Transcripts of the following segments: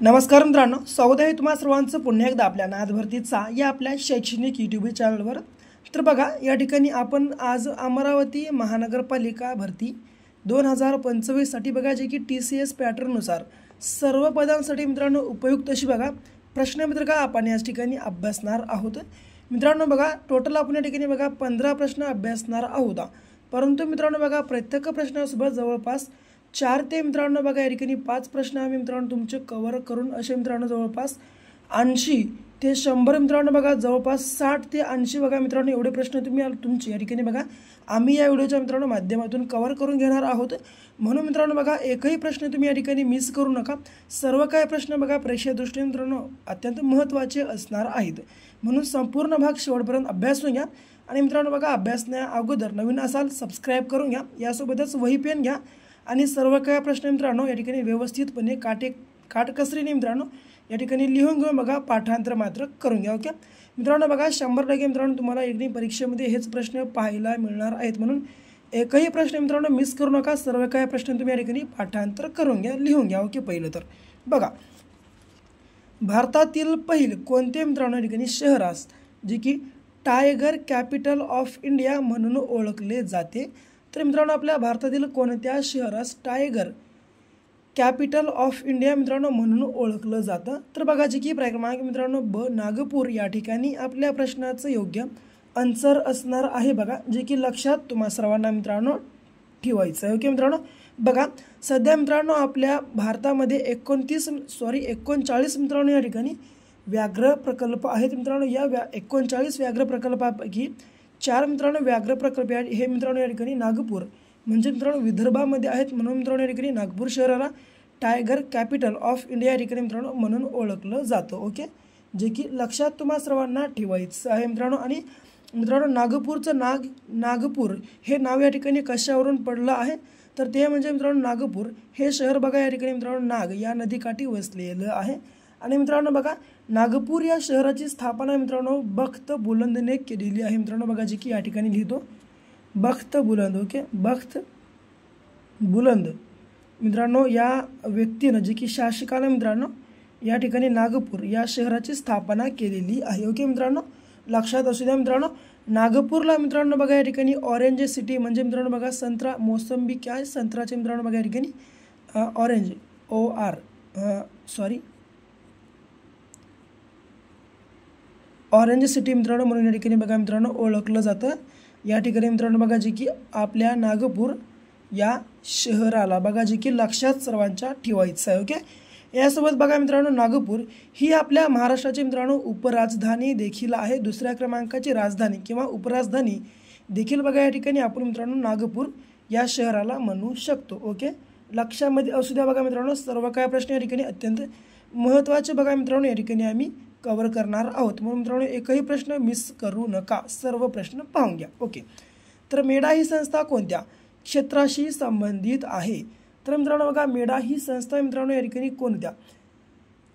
नमस्कार मित्रांनो, स्वागत आहे तुम्हा सर्वांचं पुन्हा एकदा आपल्या नाद भरतीचा या आपल्या शैक्षणिक यूट्यूब चॅनलवर। तर बघा, या ठिकाणी आपण आज अमरावती महानगरपालिका भरती 2025 साठी बघा, जे की TCS पॅटर्ननुसार सर्व पदांसाठी मित्रांनो उपयुक्त अशी बघा प्रश्नपत्रिका आपण या ठिकाणी अभ्यासणार आहोत। मित्रांनो बघा, टोटल आपण या ठिकाणी बघा 15 प्रश्न अभ्यासणार आहोत, परंतु मित्रांनो बघा प्रत्येक प्रश्नासोबत जवळपास 4 ते मित्रांनो बघा या ठिकाणी 5 प्रश्न आम्ही मित्रांनो तुमचे कव्हर करून असे मित्रांनो जवळपास 80 ते 100 मित्रांनो बघा जवळपास 60 ते 80 बघा मित्रांनो एवढे प्रश्न तुम्ही तुमचे या ठिकाणी बघा आम्ही या व्हिडिओच्या मित्रांनो माध्यमातून कव्हर करून घेणार आहोत। म्हणून मित्रांनो बघा एकही प्रश्न तुम्ही या ठिकाणी मिस करू नका। सर्व काही प्रश्न बघा परीक्षे दृष्टीने मित्रांनो अत्यंत महत्त्वाचे असणार आहेत, म्हणून संपूर्ण भाग शेवटपर्यंत अभ्यासून घ्या। आणि मित्रांनो बघा अभ्यासण्या अगोदर नवीन असाल सबस्क्राइब करून घ्या, यासोबतच वही पेन घ्या आणि सर्व काही प्रश्न मित्रांनो या ठिकाणी व्यवस्थितपणे काटकसरीने मित्रांनो या ठिकाणी लिहून घेऊन बघा पाठांतर मात्र करून घ्या। ओके मित्रांनो बघा 100% मित्रांनो तुम्हाला एकही परीक्षेमध्ये हेच प्रश्न पाहायला मिळणार आहेत, म्हणून एकही प्रश्न मित्रांनो मिस करू नका। सर्व काही प्रश्न तुम्ही या ठिकाणी पाठांतर करून घ्या, लिहून घ्या। ओके, पहिलं तर बघा, भारतातील पहिले कोणते मित्रांनो या ठिकाणी शहरास जे की टायगर कॅपिटल ऑफ इंडिया म्हणून ओळखले जाते? तर मित्रांनो आपल्या भारतातील कोणत्या शहरास टायगर कॅपिटल ऑफ इंडिया मित्रांनो म्हणून ओळखलं जातं? तर बघा जे की क्रमांक मित्रांनो ब नागपूर या ठिकाणी आपल्या प्रश्नाचं योग्य आन्सर असणार आहे बघा, जे की लक्षात तुम्हा सर्वांना मित्रांनो ठेवायचं आहे। ओके मित्रांनो बघा, सध्या मित्रांनो आपल्या भारतामध्ये 39 मित्रांनो या ठिकाणी व्याघ्र प्रकल्प आहेत। मित्रांनो या 39 व्याघ्र प्रकल्पापैकी 4 मित्रांनो व्याघ्र प्रकल्प हे मित्रांनो या ठिकाणी नागपूर म्हणजे मित्रांनो विदर्भामध्ये आहेत, म्हणून मित्रांनो या ठिकाणी नागपूर शहराला टायगर कॅपिटल ऑफ इंडिया या ठिकाणी मित्रांनो म्हणून ओळखलं जातं। ओके, जे की लक्षात तुम्हा सर्वांना ठेवायचं आहे मित्रांनो। आणि मित्रांनो नागपूरचं नागपूर हे नाव या ठिकाणी कशावरून पडलं आहे? तर ते म्हणजे मित्रांनो नागपूर हे शहर बघा या ठिकाणी मित्रांनो नाग या नदीकाठी वसलेलं आहे। आणि मित्रांनो बघा नागपूर या शहराची स्थापना मित्रांनो बख्त बुलंदने केलेली आहे। मित्रांनो बघा जे की या ठिकाणी लिहितो बख्त बुलंद। ओके, बख्त बुलंद मित्रांनो या व्यक्तीनं जे की शासकानं मित्रांनो या ठिकाणी नागपूर या शहराची स्थापना केलेली आहे। ओके मित्रांनो लक्षात असू द्या मित्रांनो, नागपूरला मित्रांनो बघा या ठिकाणी ऑरेंज सिटी म्हणजे मित्रांनो बघा संत्रा मोसंबी काय संत्राचे मित्रांनो बघा या ठिकाणी ऑरेंज ऑरेंज सिटी मित्रांनो म्हणून या ठिकाणी बघा मित्रांनो ओळखलं जातं। या ठिकाणी मित्रांनो बघा जे की आपल्या नागपूर या शहराला बघा जे की लक्षात सर्वांच्या ठेवायचं आहे। ओके, यासोबत बघा मित्रांनो नागपूर ही आपल्या महाराष्ट्राची मित्रांनो उपराजधानी देखील आहे। दुसऱ्या क्रमांकाची राजधानी किंवा उपराजधानी देखील बघा या ठिकाणी आपण मित्रांनो नागपूर या शहराला म्हणू शकतो। ओके, लक्षामध्ये असू द्या बघा मित्रांनो, सर्व काही प्रश्न या ठिकाणी अत्यंत महत्त्वाचे बघा मित्रांनो या ठिकाणी आम्ही कव्हर करणार आहोत, म्हणून मित्रांनो एकही प्रश्न मिस करू नका, सर्व प्रश्न पाहून घ्या। ओके, तर मेडा ही संस्था कोणत्या क्षेत्राशी संबंधित आहे? तर मित्रांनो बघा मेडा ही संस्था मित्रांनो या ठिकाणी कोणत्या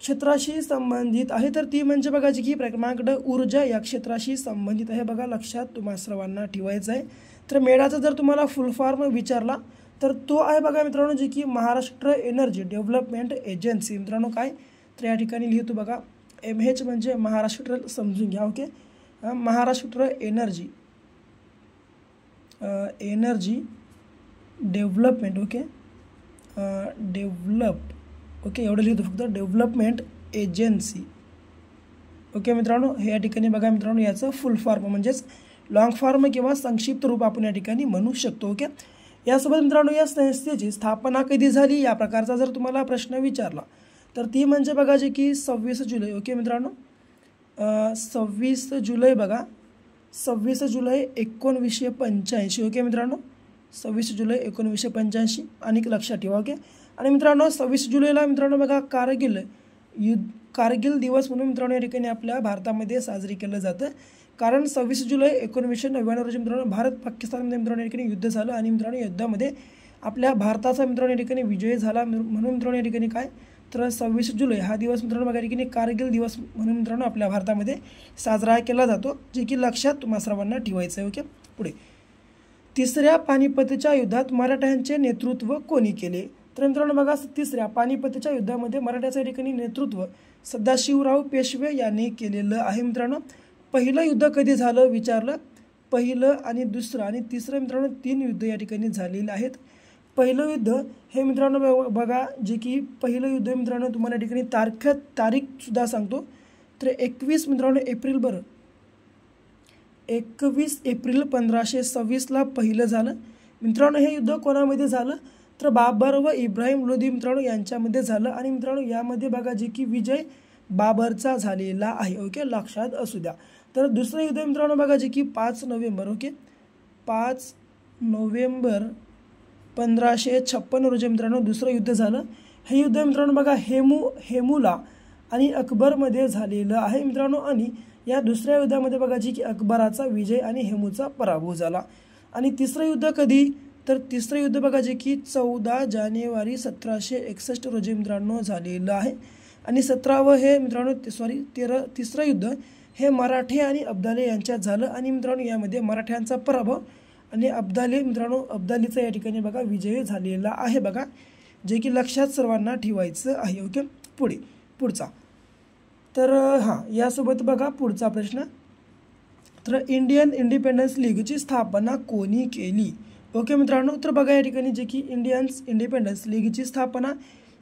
क्षेत्राशी संबंधित आहे? तर ती म्हणजे बघा जी की क्रमांक ऊर्जा या क्षेत्राशी संबंधित आहे बघा, लक्षात तुम्हा सर्वांना ठेवायचं आहे। तर मेडाचा जर तुम्हाला फुल फॉर्म विचारला तर तो आहे बघा मित्रांनो जे की महाराष्ट्र एनर्जी डेव्हलपमेंट एजन्सी। मित्रांनो काय तर या ठिकाणी लिहितो बघा MH म्हणजे महाराष्ट्र समजून घ्या। Okay, Maharashtra energy development okay okay एवढं लिहितो फक्त डेव्हलपमेंट एजन्सी। ओके मित्रांनो हे या ठिकाणी बघा मित्रांनो याचं फुल फॉर्म म्हणजेच लॉंग फॉर्म किंवा संक्षिप्त रूप आपण या ठिकाणी म्हणू शकतो। ओके, यासोबत मित्रांनो या संस्थेची स्थापना कधी झाली या प्रकारचा जर तुम्हाला प्रश्न विचारला तर ती म्हणजे बघा जे की 26 जुलै। ओके मित्रांनो 26 जुलै बघा 26 जुलै 1985। ओके मित्रांनो 26 जुलै 1985 आणि लक्षात ठेवा। ओके, आणि मित्रांनो 26 जुलैला मित्रांनो बघा कारगिल दिवस म्हणून मित्रांनो या ठिकाणी आपल्या भारतामध्ये साजरी केलं जातं, कारण 26 जुलै 1999 रोजी मित्रांनो भारत पाकिस्तानमध्ये मित्रांनो या ठिकाणी युद्ध झालं आणि मित्रांनो युद्धामध्ये आपल्या भारताचा मित्रांनो या ठिकाणी विजय झाला, म्हणून मित्रांनो या ठिकाणी काय तर 26 जुलै हा दिवस मित्रांनो बघा या ठिकाणी कारगिल दिवस म्हणून मित्रांनो आपल्या भारतामध्ये साजरा केला जातो, जे की लक्षात तुम्हा सर्वांना ठेवायचं आहे। ओके, पुढे तिसऱ्या पानिपतच्या युद्धात मराठ्यांचे नेतृत्व कोणी केले? तर मित्रांनो बघा तिसऱ्या पानिपतच्या युद्धामध्ये मराठ्याच्या ठिकाणी नेतृत्व सदाशिवराव पेशवे यांनी केलेलं आहे मित्रांनो. पहिलं युद्ध कधी झालं विचारलं. पहिलं आणि दुसरं आणि तिसरं मित्रांनो 3 युद्ध या ठिकाणी झालेले आहेत. पहिलं युद्ध हे मित्रांनो बघा जे की पहिलं युद्ध मित्रांनो तुम्हाला या ठिकाणी तारीखसुद्धा सांगतो. तर 21 मित्रांनो एप्रिल 21 एप्रिल 1526ला पहिलं झालं मित्रांनो. हे युद्ध कोणामध्ये झालं तर बाबर व इब्राहिम लोधी मित्रांनो यांच्यामध्ये झालं आणि मित्रांनो यामध्ये बघा जे की विजय बाबरचा झालेला आहे. ओके, लक्षात असू द्या. तर दुसरं युद्ध मित्रांनो बघा जे की 5 नोव्हेंबर 1556 रोजी मित्रांनो दुसरं युद्ध झालं. हे युद्ध मित्रांनो बघा हेमुला आणि अकबरमध्ये झालेलं आहे मित्रांनो. आणि या दुसऱ्या युद्धामध्ये बघा जी की अकबराचा विजय आणि हेमूचा पराभव झाला. आणि तिसरं युद्ध कधी तर तिसरं युद्ध बघा जे की 14 जानेवारी 1761 रोजी मित्रांनो झालेलं आहे. आणि 17वं हे मित्रांनो तिसरं युद्ध हे मराठे आणि अब्दाली यांच्यात झालं आणि मित्रांनो यामध्ये मराठ्यांचा पराभव आणि अब्दालीचा या ठिकाणी बघा विजय झालेला आहे बघा, जे की लक्षात सर्वांना ठेवायचं आहे. ओके, पुढचा तर यासोबत बघा पुढचा प्रश्न. तर इंडियन इंडिपेंडन्स लीगची स्थापना कोणी केली? ओके मित्रांनो, तर बघा या ठिकाणी जे की इंडियन इंडिपेंडन्स लीगची स्थापना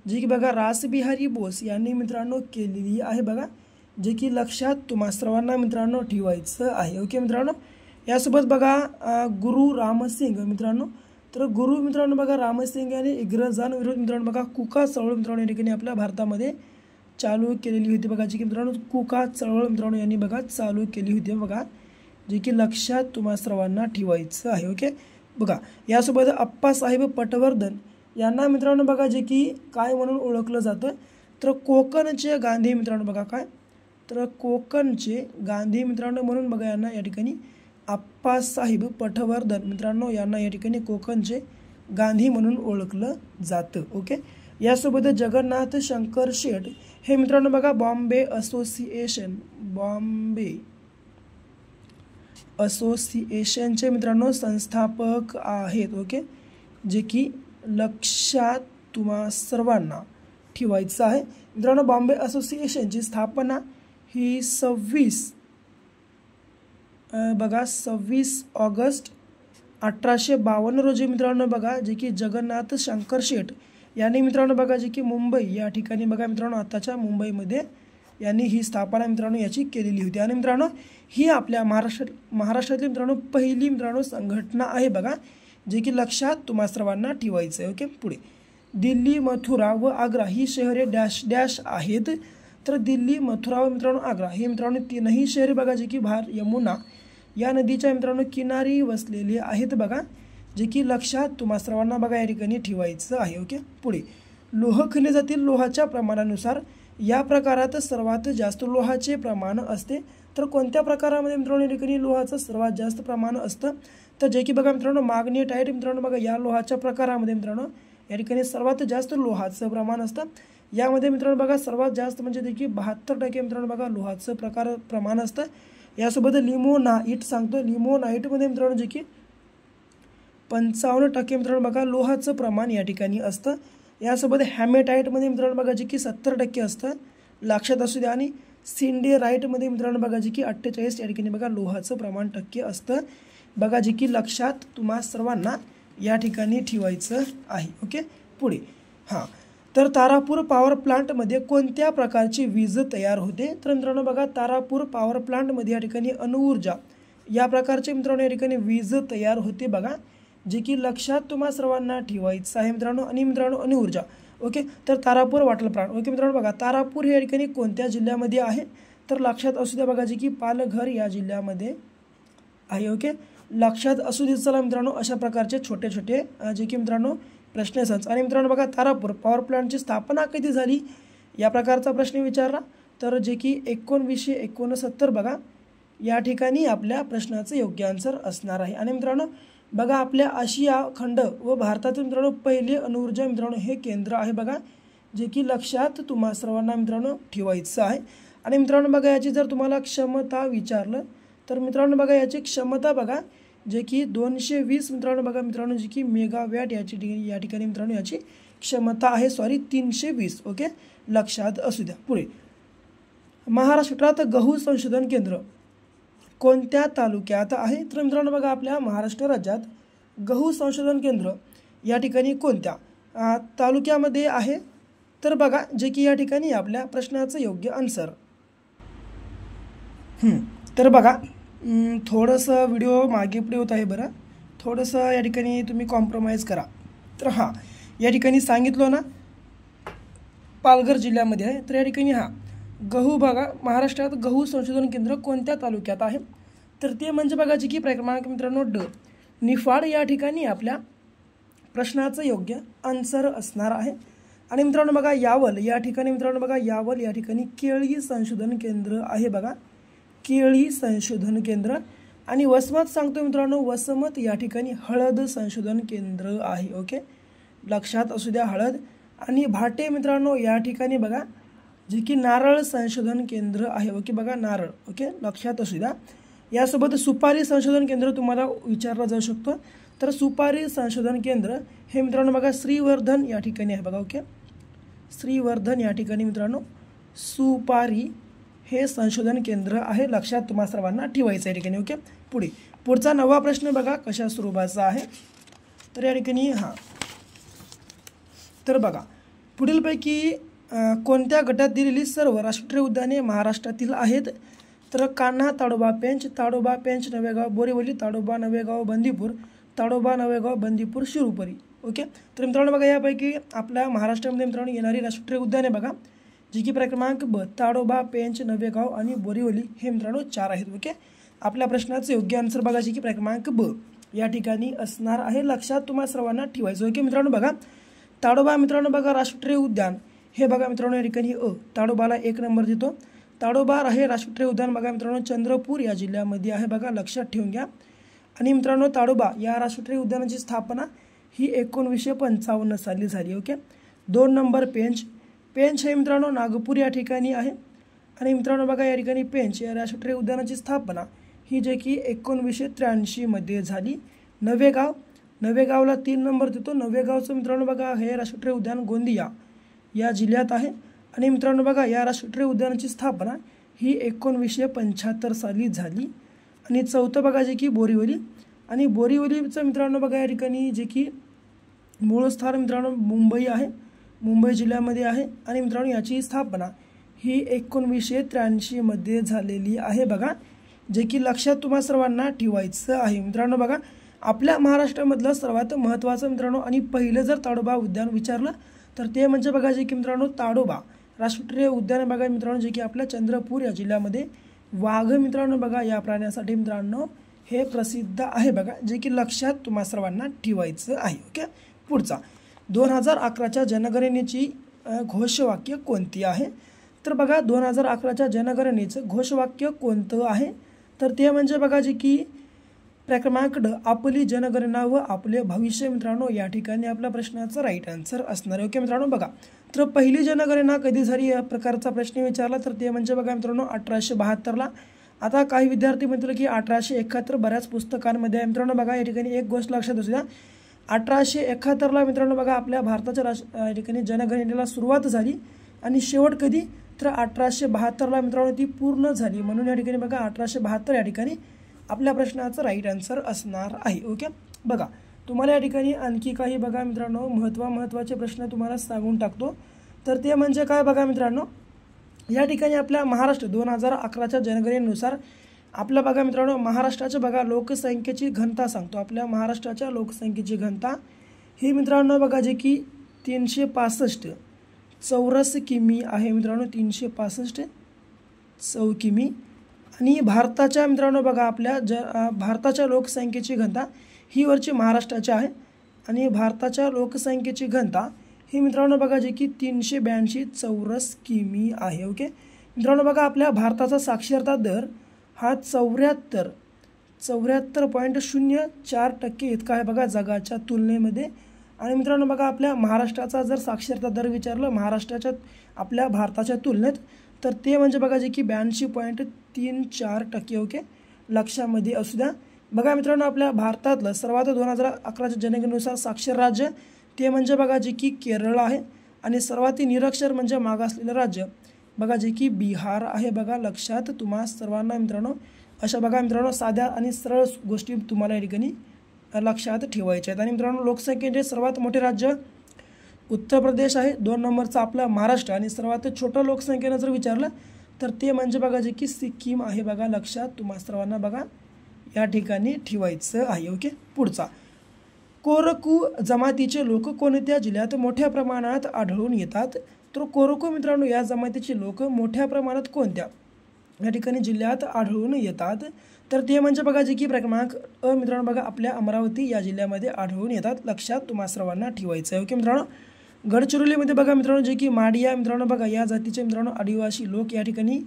जी की बघा रासबिहारी बोस यांनी मित्रांनो केलेली आहे बघा, जे की लक्षात तुम्हा सर्वांना मित्रांनो ठेवायचं आहे. ओके मित्रांनो, यासोबत बघा गुरु रामसिंग मित्रांनो. तर गुरु मित्रांनो बघा रामसिंग यांनी इंग्रजांविरुद्ध मित्रांनो बघा कुका चळवळ मित्रांनो या ठिकाणी आपल्या भारतामध्ये चालू केलेली होती बघा, जी की मित्रांनो कुका चळवळ मित्रांनो यांनी बघा चालू केली होती बघा, जे की लक्षात तुम्हा सर्वांना ठेवायचं आहे. ओके बघा, यासोबत अप्पासाहेब पटवर्धन यांना मित्रांनो बघा जे की काय म्हणून ओळखलं जातं तर कोकणचे गांधी मित्रांनो बघा काय तर कोकणचे गांधी मित्रांनो म्हणून बघा यांना या ठिकाणी अप्पासाहेब पटवर्धन मित्रांनो यांना या ठिकाणी कोकणचे गांधी म्हणून ओळखलं जातं. ओके, यासोबत जगन्नाथ शंकर शेठ हे मित्रांनो बघा बॉम्बे असोसिएशनचे मित्रांनो संस्थापक आहेत. ओके, जे की लक्षात तुम्हा सर्वांना ठेवायचं आहे मित्रांनो. बॉम्बे असोसिएशनची स्थापना ही 26 ऑगस्ट 1852 रोजी मित्रांनो बघा जे की जगन्नाथ शंकर शेठ यांनी मित्रांनो बघा जे की मुंबई या ठिकाणी बघा मित्रांनो आताच्या मुंबईमध्ये यांनी ही स्थापना मित्रांनो याची केलेली होती. आणि मित्रांनो ही आपल्या महाराष्ट्रातली मित्रांनो पहिली मित्रांनो संघटना आहे बघा, जे की लक्षात तुम्हा सर्वांना ठेवायचं आहे. ओके, पुढे दिल्ली, मथुरा व आग्रा ही शहरे डॅश डॅश आहेत. तर दिल्ली, मथुरा व मित्रांनो आग्रा हे मित्रांनो तीनही शहरे बघा जे की यमुना या नदीच्या मित्रांनो किनारी वसलेली आहेत बघा, जे की लक्षात तुम्हा सर्वांना बघा या ठिकाणी ठेवायचं आहे. ओके, पुढे लोह खनिजातील लोहाच्या प्रमाणानुसार या प्रकारात सर्वात जास्त लोहाचे प्रमाण असते. तर कोणत्या प्रकारामध्ये मित्रांनो या ठिकाणी लोहाचं सर्वात जास्त प्रमाण असतं तर जे की बघा मित्रांनो मॅग्नेटाइट मित्रांनो बघा या लोहाच्या प्रकारामध्ये मित्रांनो या ठिकाणी सर्वात जास्त लोहाचं प्रमाण असतं. यामध्ये मित्रांनो बघा सर्वात जास्त म्हणजे देखील 72% मित्रांनो बघा लोहाचं प्रमाण असतं. यासोबत लिमोनाइट सांगतो, लिमोनाइटमध्ये मित्रांनो जे की 55% मित्रांनो बघा लोहाचं प्रमाण या ठिकाणी असतं. यासोबत हॅमेटाइटमध्ये मित्रांनो बघा जे की 70% असतं, लक्षात असू द्या. आणि सिंडेराइटमध्ये मित्रांनो बघा जे की 48 या ठिकाणी बघा लोहाचं प्रमाण टक्के असतं बघा, जे की लक्षात तुम्हा सर्वांना या ठिकाणी ठेवायचं आहे. ओके, पुढे तर तारापूर पॉवर प्लांटमध्ये कोणत्या प्रकारची वीज तयार होते? तर मित्रांनो बघा तारापूर पॉवर प्लांटमध्ये या ठिकाणी अणुऊर्जा या प्रकारचे मित्रांनो या ठिकाणी वीज तयार होते बघा, जे की लक्षात तुम्हा सर्वांना ठेवायचं आहे मित्रांनो. आणि मित्रांनो अणुऊर्जा. ओके, तर तारापूर वॉटर प्लांट. ओके मित्रांनो बघा तारापूर हे या ठिकाणी कोणत्या जिल्ह्यामध्ये आहे तर लक्षात असू द्या बघा, जे की पालघर या जिल्ह्यामध्ये आहे. ओके, लक्षात असू दे. चला मित्रांनो अशा प्रकारचे छोटे छोटे जे की मित्रांनो प्रश्न असतात. आणि मित्रांनो बघा तारापूर पॉवर प्लांटची स्थापना कधी झाली या प्रकारचा प्रश्न विचारला तर जे की 1969 बघा या ठिकाणी आपल्या प्रश्नाचं योग्य आन्सर असणार आहे. आणि मित्रांनो बघा आपल्या आशिया खंड व भारतातील मित्रांनो पहिले अणुऊर्जा मित्रांनो हे केंद्र आहे बघा, जे की लक्षात तुम्हा सर्वांना मित्रांनो ठेवायचं आहे. आणि मित्रांनो बघा याची जर तुम्हाला क्षमता विचारलं तर मित्रांनो बघा याची क्षमता बघा जे की 220 मित्रांनो बघा मित्रांनो जी की मेगावॅट या ठिकाणी मित्रांनो याची क्षमता आहे 320. ओके, लक्षात असू द्या. पुढे, महाराष्ट्रात गहू संशोधन केंद्र कोणत्या तालुक्यात आहे? तर मित्रांनो बघा, आपल्या महाराष्ट्र राज्यात गहू संशोधन केंद्र या ठिकाणी कोणत्या तालुक्यामध्ये आहे? तर बघा, जे की या ठिकाणी आपल्या प्रश्नाचं योग्य आन्सर. तर बघा, थोडंसं व्हिडिओ मागे पुढे होत आहे बरं, थोडंसं या ठिकाणी तुम्ही कॉम्प्रोमाइज करा. तर हां, या ठिकाणी सांगितलं ना, पालघर जिल्ह्यामध्ये आहे. तर या ठिकाणी गहू बघा, महाराष्ट्रात गहू संशोधन केंद्र कोणत्या तालुक्यात आहे? तर ते म्हणजे बघा, जे की क्रमांक मित्रांनो ड, निफाड या ठिकाणी आपल्या प्रश्नाचं योग्य आन्सर असणार आहे. आणि मित्रांनो बघा, यावल या ठिकाणी मित्रांनो बघा, यावल या ठिकाणी केळी संशोधन केंद्र आहे. बघा, केळी संशोधन केंद्र. आणि वसमत सांगतो मित्रांनो, वसमत या ठिकाणी हळद संशोधन केंद्र आहे. ओके, लक्षात असू द्या, हळद. आणि भाटे मित्रांनो या ठिकाणी बघा, जे की नारळ संशोधन केंद्र आहे. ओके, बघा, नारळ. ओके, लक्षात असू द्या. यासोबत सुपारी संशोधन केंद्र तुम्हाला विचारलं जाऊ शकतो. तर सुपारी संशोधन केंद्र हे मित्रांनो बघा, श्रीवर्धन या ठिकाणी आहे. बघा, ओके, श्रीवर्धन या ठिकाणी मित्रांनो सुपारी हे संशोधन केंद्र आहे. लक्षात तुम्हा सर्वांना ठेवायचं या ठिकाणी. ओके, पुढचा 9वा प्रश्न बघा कशा स्वरूपाचा आहे. तर या ठिकाणी तर बघा, पुढीलपैकी कोणत्या गटात दिलेली सर्व राष्ट्रीय उद्याने महाराष्ट्रातील आहेत? तर कान्हा, ताडोबा, पेंच, नवेगाव, बोरीवली, ताडोबा, नवेगाव, बंदीपूर, ताडोबा, नवेगाव, बंदीपूर, शिरूपरी. ओके, तर मित्रांनो बघा, यापैकी आपल्या महाराष्ट्रामध्ये मित्रांनो येणारी राष्ट्रीय उद्याने बघा, जी की क्रमांक ब, ताडोबा, पेंच, नवेगाव आणि बोरीवली हे मित्रांनो 4 आहेत. ओके, आपल्या प्रश्नाचं योग्य आन्सर बघा, जी की क्रमांक ब या ठिकाणी असणार आहे. लक्षात तुम्हाला सर्वांना ठेवायचं. ओके मित्रांनो बघा, ताडोबा मित्रांनो बघा, राष्ट्रीय उद्यान हे बघा मित्रांनो या ठिकाणी ताडोबाला 1 नंबर देतो. ताडोबा हे राष्ट्रीय उद्यान बघा मित्रांनो चंद्रपूर या जिल्ह्यामध्ये आहे. बघा, लक्षात ठेवून घ्या. आणि मित्रांनो ताडोबा या राष्ट्रीय उद्यानाची स्थापना ही 1955 साली झाली. ओके, 2 नंबर पेंच हे मित्रांनो नागपूर या ठिकाणी आहे. आणि मित्रांनो बघा, या ठिकाणी पेंच या राष्ट्रीय उद्यानाची स्थापना ही जे की 1983 मध्ये झाली. नवेगावला 3 नंबर देतो. नवेगावचं मित्रांनो बघा, हे राष्ट्रीय उद्यान गोंदिया या जिल्ह्यात आहे. आणि मित्रांनो बघा, या राष्ट्रीय उद्यानाची स्थापना ही 1975 साली झाली. आणि 4थं बघा, जे की बोरीवली. आणि बोरीवलीचं मित्रांनो बघा, या ठिकाणी जे की मूळ स्थान मित्रांनो मुंबई आहे, मुंबई जिल्ह्यामध्ये आहे. आणि मित्रांनो याची स्थापना ही 1983 मध्ये झालेली आहे. बघा, जे की लक्षात तुम्हा सर्वांना ठेवायचं आहे. मित्रांनो बघा, आपल्या महाराष्ट्रामधलं सर्वात महत्त्वाचं मित्रांनो आणि पहिलं जर ताडोबा उद्यान विचारलं तर ते म्हणजे बघा, जे की मित्रांनो ताडोबा राष्ट्रीय उद्यान बघा मित्रांनो, जे की आपल्या चंद्रपूर या जिल्ह्यामध्ये वाघ मित्रांनो बघा या प्राण्यासाठी मित्रांनो हे प्रसिद्ध आहे. बघा, जे की लक्षात तुम्हा सर्वांना ठेवायचं आहे. ओके, पुढचा 2011च्या जनगणनेची घोषवाक्य कोणती आहे? तर बघा, 2011च्या जनगणनेचं घोषवाक्य कोणतं आहे? तर ते म्हणजे बघा, जे की क्रमांक ड, आपली जनगणना व आपले भविष्य मित्रांनो या ठिकाणी आपल्या प्रश्नाचं राईट आन्सर असणार आहे. ओके मित्रांनो बघा, तर पहिली जनगणना कधी झाली या प्रकारचा प्रश्न विचारला तर ते म्हणजे बघा मित्रांनो 1872ला. आता काही विद्यार्थी म्हणतील की 1871, बऱ्याच पुस्तकांमध्ये मित्रांनो बघा, या ठिकाणी एक गोष्ट लक्षात असू द्या, 1871ला मित्रांनो बघा आपल्या भारताच्या या ठिकाणी जनगणनेला सुरुवात झाली. आणि शेवट कधी? तर 1872ला मित्रांनो ती पूर्ण झाली. म्हणून या ठिकाणी बघा 1872 या ठिकाणी आपल्या प्रश्नाचं राईट आन्सर असणार आहे. ओके, बघा तुम्हाला या ठिकाणी आणखी काही बघा मित्रांनो महत्त्वाचे प्रश्न तुम्हाला सांगून टाकतो. तर ते म्हणजे काय बघा मित्रांनो, या ठिकाणी आपल्या महाराष्ट्र 2011च्या जनगणनेनुसार आपल्या बघा मित्रांनो महाराष्ट्राच्या बघा लोकसंख्येची घनता सांगतो. आपल्या महाराष्ट्राच्या लोकसंख्येची घनता ही मित्रांनो बघा, जे की 365 चौरस किमी आहे मित्रांनो, 365 किमी. आणि भारताच्या मित्रांनो बघा आपल्या भारताच्या लोकसंख्येची घनता ही वरची महाराष्ट्राची आहे. आणि भारताच्या लोकसंख्येची घनता ही मित्रांनो बघा, जे की 382 चौरस किमी आहे. ओके मित्रांनो बघा, आपल्या भारताचा साक्षरता दर हा 74.04% इतका आहे बघा जगाच्या तुलनेमध्ये. आणि मित्रांनो बघा, आपल्या महाराष्ट्राचा जर साक्षरता दर विचारलं महाराष्ट्राच्या आपल्या भारताच्या तुलनेत तर ते म्हणजे बघा, जे की 82.34%. ओके, लक्षामध्ये असू द्या. बघा मित्रांनो, आपल्या भारतातलं सर्वात 2011च्या जनगणनेनुसार साक्षर राज्य ते म्हणजे बघा जे की केरळ आहे. आणि सर्वात निरक्षर म्हणजे मागासलेलं राज्य बघा जे की बिहार आहे. बघा लक्षात तुम्हा सर्वांना मित्रांनो अशा बघा मित्रांनो साध्या आणि सरळ गोष्टी तुम्हाला या ठिकाणी लक्षात ठेवायच्या आहेत. आणि मित्रांनो लोकसंख्येचे सर्वात मोठे राज्य उत्तर प्रदेश आहे. 2 नंबरचा आपला महाराष्ट्र. आणि सर्वात छोटं लोकसंख्येनं जर विचारलं तर ते म्हणजे बघा जे की सिक्कीम आहे. बघा लक्षात तुम्हा सर्वांना बघा या ठिकाणी ठेवायचं आहे. ओके. पुढचा कोरकू जमातीचे लोक कोणत्या जिल्ह्यात मोठ्या प्रमाणात आढळून येतात? तर कोरकू मित्रांनो या जमातीचे लोक मोठ्या प्रमाणात कोणत्या या ठिकाणी जिल्ह्यात आढळून येतात? तर ते म्हणजे बघा जे की क्रमांक मित्रांनो बघा आपल्या अमरावती या जिल्ह्यामध्ये आढळून येतात. लक्षात तुम्हा सर्वांना ठेवायचं आहे. ओके मित्रांनो. गडचिरोलीमध्ये बघा मित्रांनो जे की माडिया मित्रांनो बघा या जातीचे मित्रांनो आदिवासी लोक या ठिकाणी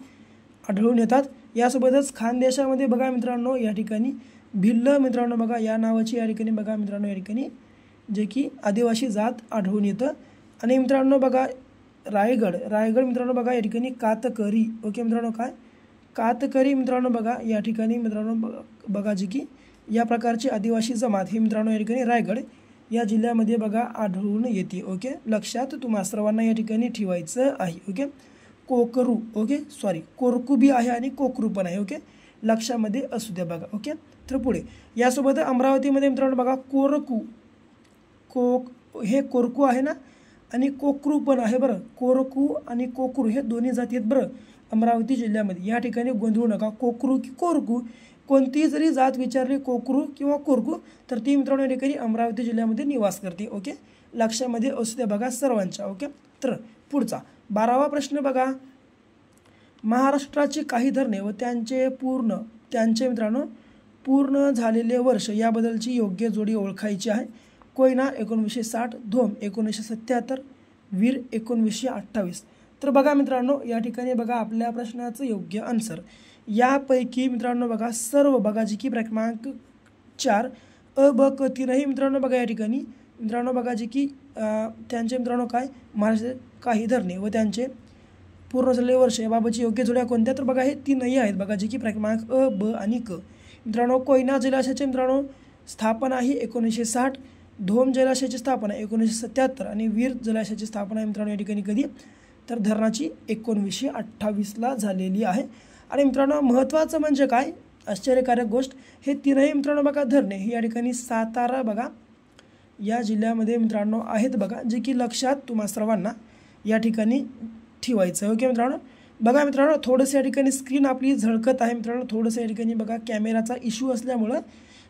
आढळून येतात. यासोबतच खानदेशामध्ये बघा मित्रांनो या ठिकाणी भिल्ल मित्रांनो बघा या नावाची या ठिकाणी बघा मित्रांनो या ठिकाणी जे की आदिवासी जात आढळून येतं. आणि मित्रांनो बघा रायगड मित्रांनो बघा या ठिकाणी कातकरी. ओके मित्रांनो काय कातकरी मित्रांनो बघा या ठिकाणी मित्रांनो बघा जे की या प्रकारची आदिवासी जमात हे मित्रांनो या ठिकाणी रायगड या जिल्ह्यामध्ये बघा आढळून येते. ओके. लक्षात तुम्हा सर्वांना या ठिकाणी ठेवायचं आहे. ओके. कोकरू ओके कोरकू बी आहे आणि कोकरू पण आहे. ओके. लक्षामध्ये असू द्या बघा. ओके. तर पुढे यासोबत अमरावतीमध्ये मित्रांनो बघा हे कोरकू आहे ना आणि कोकरू पण आहे. बरं कोरकू आणि कोकरू हे दोन्ही जाती आहेत बरं अमरावती जिल्ह्यामध्ये. या ठिकाणी गोंधळू नका. कोकरू की कोरकू कोणतीही जरी जात विचारली कोकरू किंवा कोरकू तर ती मित्रांनो या ठिकाणी अमरावती जिल्ह्यामध्ये निवास करते. ओके. लक्षामध्ये असू द्या बघा सर्वांच्या. ओके. तर पुढचा 12वा प्रश्न बघा महाराष्ट्राची काही धरणे व त्यांचे मित्रांनो पूर्ण झालेले वर्ष याबद्दलची योग्य जोडी ओळखायची आहे. कोयना 1960, धोम 1977, वीर 1928. तर बघा मित्रांनो या ठिकाणी बघा आपल्या प्रश्नाचं योग्य आन्सर यापैकी मित्रांनो बघा सर्व बघा जी की क्रमांक 4 अ ब क तीनही मित्रांनो बघा या ठिकाणी मित्रांनो बघा जी की त्यांचे मित्रांनो काय महाराष्ट्र काही धरणे व त्यांचे पूर्ण झालेले वर्ष याबाबतची योग्य जोड्या कोणत्या? तर बघा हे तीनही आहेत बघा जी की क्रमांक अ ब आणि क. मित्रांनो कोयना जलाशयाचे मित्रांनो स्थापना ही 1960, धोम जलाशयाची स्थापना 1977 आणि वीर जलाशयाची स्थापना मित्रांनो या ठिकाणी कधी तर धरणाची 1928ला झालेली आहे. आणि मित्रांनो महत्त्वाचं म्हणजे काय आश्चर्यकारक गोष्ट हे तीनही मित्रांनो बघा धरणे ही या ठिकाणी सातारा बघा या जिल्ह्यामध्ये मित्रांनो आहेत बघा जे की लक्षात तुम्हा सर्वांना या ठिकाणी ठेवायचं. ओके मित्रांनो. बघा मित्रांनो थोडंसं या ठिकाणी स्क्रीन आपली झळकत आहे मित्रांनो. थोडंसं या ठिकाणी बघा कॅमेराचा इश्यू असल्यामुळं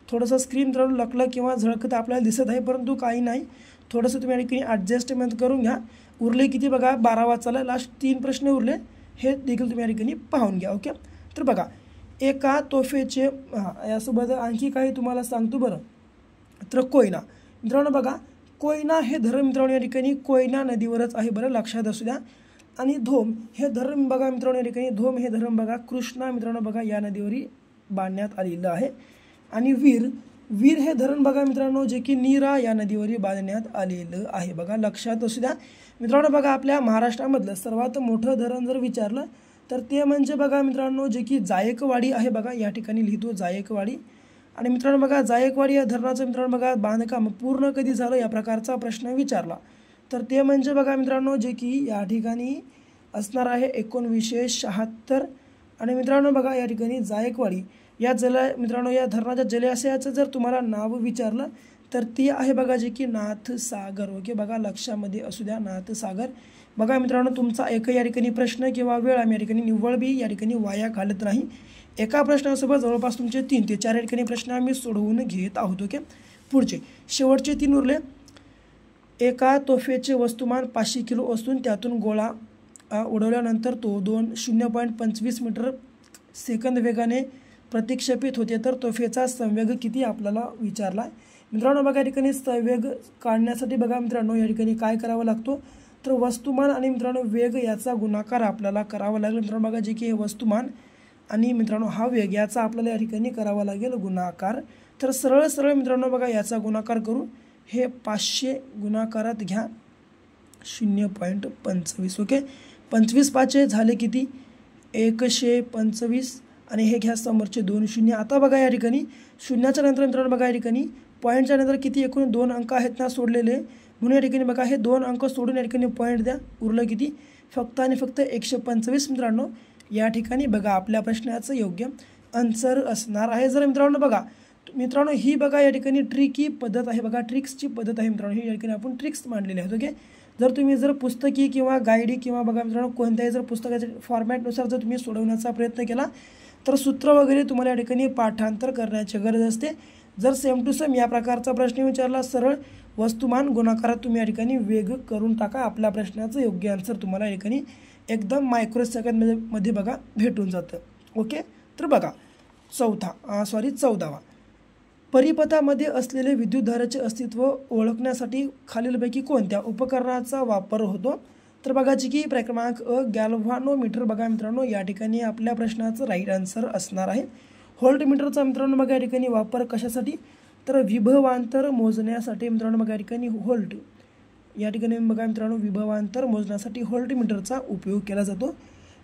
थोडंसं स्क्रीन मित्रांनो लकलं किंवा झळकत आपल्याला दिसत आहे परंतु काही नाही. थोडंसं तुम्ही या ठिकाणी ॲडजस्टमेंट करून घ्या. उरले किती बघा 12 वाचायला लास्ट 3 प्रश्न उरले हे देखील तुम्ही या ठिकाणी पाहून घ्या. ओके. तर बघा एका तोफेचे यासोबत आणखी काही तुम्हाला सांगतो बरं. तर कोयना मित्रांनो बघा कोयना हे धरण मित्रांनो या ठिकाणी कोयना नदीवरच आहे बरं लक्षात असू द्या. आणि धोम हे धरण बघा मित्रांनो या ठिकाणी धोम हे धरण बघा कृष्णा मित्रांनो बघा या नदीवरी बांधण्यात आलेलं आहे. आणि वीर हे धरण बघा मित्रांनो जे की नीरा या नदीवरी बांधण्यात आलेलं आहे बघा लक्षात असू द्या. मित्रांनो बघा आपल्या महाराष्ट्रामधलं सर्वात मोठं धरण जर विचारलं तर ते म्हणजे बघा मित्रांनो जे की जायकवाडी आहे बघा या ठिकाणी लिहितो जायकवाडी. आणि मित्रांनो बघा जायकवाडी या धरणाचं मित्रांनो बघा बांधकाम पूर्ण कधी झालं या प्रकारचा प्रश्न विचारला तर ते म्हणजे बघा मित्रांनो जे की या ठिकाणी असणार आहे 1976. आणि मित्रांनो बघा या ठिकाणी जायकवाडी या मित्रांनो या धरणाच्या जलाशयाचं जर तुम्हाला नाव विचारलं तर ती आहे बघा जे की नाथसागर. ओके बघा लक्षामध्ये असू द्या नाथसागर. बघा मित्रांनो तुमचा एक या ठिकाणी प्रश्न किंवा वेळ आम्ही या ठिकाणी निव्वळ बी या ठिकाणी वाया घालत नाही. एका प्रश्नासोबत जवळपास तुमचे 3 ते 4 या ठिकाणी प्रश्न आम्ही सोडवून घेत आहोत. ओके. पुढचे शेवटचे 3 उरले. एका तोफेचे वस्तुमान 500 किलो असून त्यातून गोळा उडवल्यानंतर तो 0.25 मीटर सेकंद वेगाने प्रतिक्षेपित होते तर तोफेचा संवेग किती आपल्याला विचारला. मित्रांनो बघा या ठिकाणी संवेग काढण्यासाठी बघा मित्रांनो या ठिकाणी काय करावं लागतो तर वस्तुमान आणि मित्रांनो वेग याचा गुणाकार आपल्याला करावा लागेल. मित्रांनो बघा जे की हे वस्तुमान आणि मित्रांनो हा वेग याचा आपल्याला या ठिकाणी करावा लागेल गुणाकार. तर सरळ मित्रांनो बघा याचा गुणाकार करू हे 500 गुणाकारात घ्या 0.25. ओके. 25 पाचे झाले किती 125 आणि हे घ्या समोरचे 2 शून्य. आता बघा या ठिकाणी शून्याच्या नंतर मित्रांनो बघा या ठिकाणी पॉईंटच्या नंतर किती एकूण 2 अंक आहेत ना सोडलेले म्हणून या ठिकाणी बघा हे 2 अंक सोडून या ठिकाणी पॉईंट द्या. उरलं किती? फक्त आणि फक्त 125 मित्रांनो. या ठिकाणी बघा आपल्या प्रश्नाचं योग्य आन्सर असणार आहे. जर मित्रांनो बघा ही बघा या ठिकाणी ट्रिकी पद्धत आहे बघा, ट्रिक्सची पद्धत आहे मित्रांनो. ही या ठिकाणी आपण ट्रिक्स मांडलेले आहेत. ओके, जर तुम्ही जर पुस्तकी किंवा गाईडी किंवा बघा मित्रांनो कोणत्याही जर पुस्तकाच्या फॉर्मॅटनुसार जर तुम्ही सोडवण्याचा प्रयत्न केला तर सूत्र वगैरे तुम्हाला या ठिकाणी पाठांतर करण्याची गरज असते. जर सेम टू सेम या प्रकारचा प्रश्न विचारला सरळ वस्तुमान गुणाकारात तुम्ही या ठिकाणी वेग करून टाका. आपल्या प्रश्नाचं योग्य आन्सर तुम्हाला या ठिकाणी एकदम मायक्रो सेकंदमध्ये बघा भेटून जातं. ओके, तर बघा 14वा परिपथामध्ये असलेले विद्युतधारेचे अस्तित्व ओळखण्यासाठी खालीलपैकी कोणत्या उपकरणाचा वापर होतो? तर बघा की क्रमांक गॅल्व्हॅनोमीटर बघा मित्रांनो या ठिकाणी आपल्या प्रश्नाचं राईट आन्सर असणार आहे. व्होल्टमीटरचा मित्रांनो बघा या ठिकाणी वापर कशासाठी? तर विभवांतर मोजण्यासाठी मित्रांनो बघा या ठिकाणी व्होल्ट या ठिकाणी बघा मित्रांनो विभवांतर मोजण्यासाठी व्होल्टमीटरचा उपयोग केला जातो.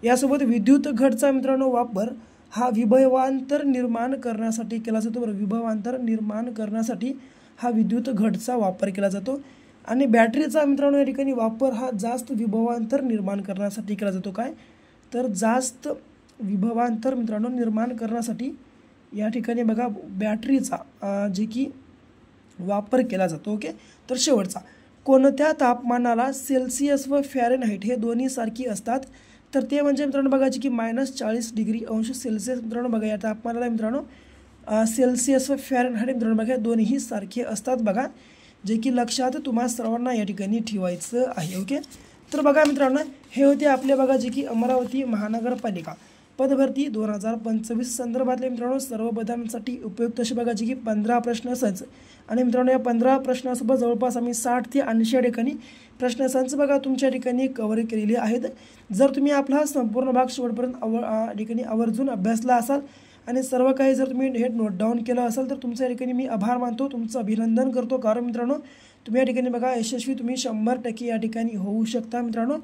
यासोबत विद्युत घटचा मित्रांनो वापर हा विभवांतर निर्माण करण्यासाठी केला जातो. बरं, विभवांतर निर्माण करण्यासाठी हा विद्युत घटचा वापर केला जातो. आणि बॅटरीचा मित्रांनो या ठिकाणी वापर हा जास्त विभवांतर निर्माण करण्यासाठी केला जातो. काय? तर जास्त विभवांतर मित्रांनो निर्माण करण्यासाठी या ठिकाणी बघा बॅटरीचा जे की वापर केला जातो. ओके, तर शेवटचा कोणत्या तापमानाला सेल्सिअस व फॅरेनहाइट हे दोन्ही सारखी असतात? तर ते म्हणजे मित्रांनो बघायची की -40 डिग्री अंश सेल्सिअस मित्रांनो बघा या तापमानाला मित्रांनो सेल्सिअस व फॅरेनहाइट मित्रांनो बघा दोन्हीही सारखे असतात बघा, जे की लक्षात तुम्हा सर्वांना या ठिकाणी ठेवायचं आहे. ओके, तर बघा मित्रांनो हे होते आपले बघा जे की अमरावती महानगरपालिका पदभरती 2025 संदर्भातले मित्रांनो सर्व पदांसाठी उपयुक्त असे बघा जे की 15 प्रश्न संच. आणि मित्रांनो या 15 प्रश्नासोबत जवळपास आम्ही 60 ते 80 या ठिकाणी प्रश्नसंच बघा तुमच्या ठिकाणी कव्हर केलेले आहेत. जर तुम्ही आपला संपूर्ण भाग शेवटपर्यंत ठिकाणी आवर्जून अभ्यासला असाल आणि सर्व काही जर तुम्ही हे नोट डाऊन केलं असेल तर तुमच्या ठिकाणी मी आभार मानतो, तुमचं अभिनंदन करतो. कारण मित्रांनो तुम्ही या ठिकाणी बघा यशस्वी तुम्ही 100% या ठिकाणी होऊ शकता. मित्रांनो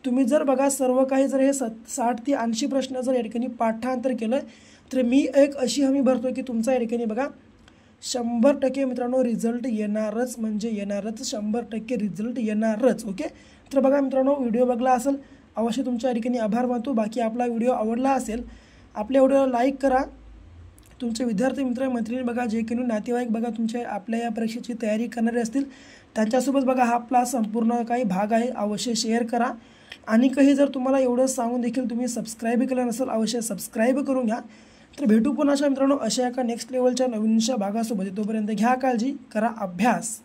तुम्ही जर बघा सर्व काही जर हे 60 ते 80 प्रश्न जर या ठिकाणी पाठांतर केलं तर मी एक अशी हमी भरतो की तुमचा या ठिकाणी बघा 100% मित्रांनो रिझल्ट येणारच, म्हणजे येणारच, 100% रिझल्ट येणारच. ओके, तर बघा मित्रांनो व्हिडिओ बघला असेल अवश्य तुमच्या या ठिकाणी आभार मानतो. बाकी आपला व्हिडिओ आवडला असेल आपल्या व्हिडिओला लाईक करा. तुमचे विद्यार्थी मित्र मैत्रिणी बघा जे काही नातेवाईक बघा तुमच्या आपल्या या परीक्षेची तयारी करणारे असतील त्यांच्यासोबत बघा हा आपला संपूर्ण काही भाग आहे अवश्य शेअर करा. आणि काही जर तुम्हाला एवढं सांगून देखील तुम्ही सबस्क्राईब केलं नसेल अवश्य सबस्क्राईब करून घ्या. तर भेटू पुन्हा मित्रांनो अशा एका नेक्स्ट लेवलच्या नवीनशा भागासोबत. तोपर्यंत घ्या काळजी, करा अभ्यास.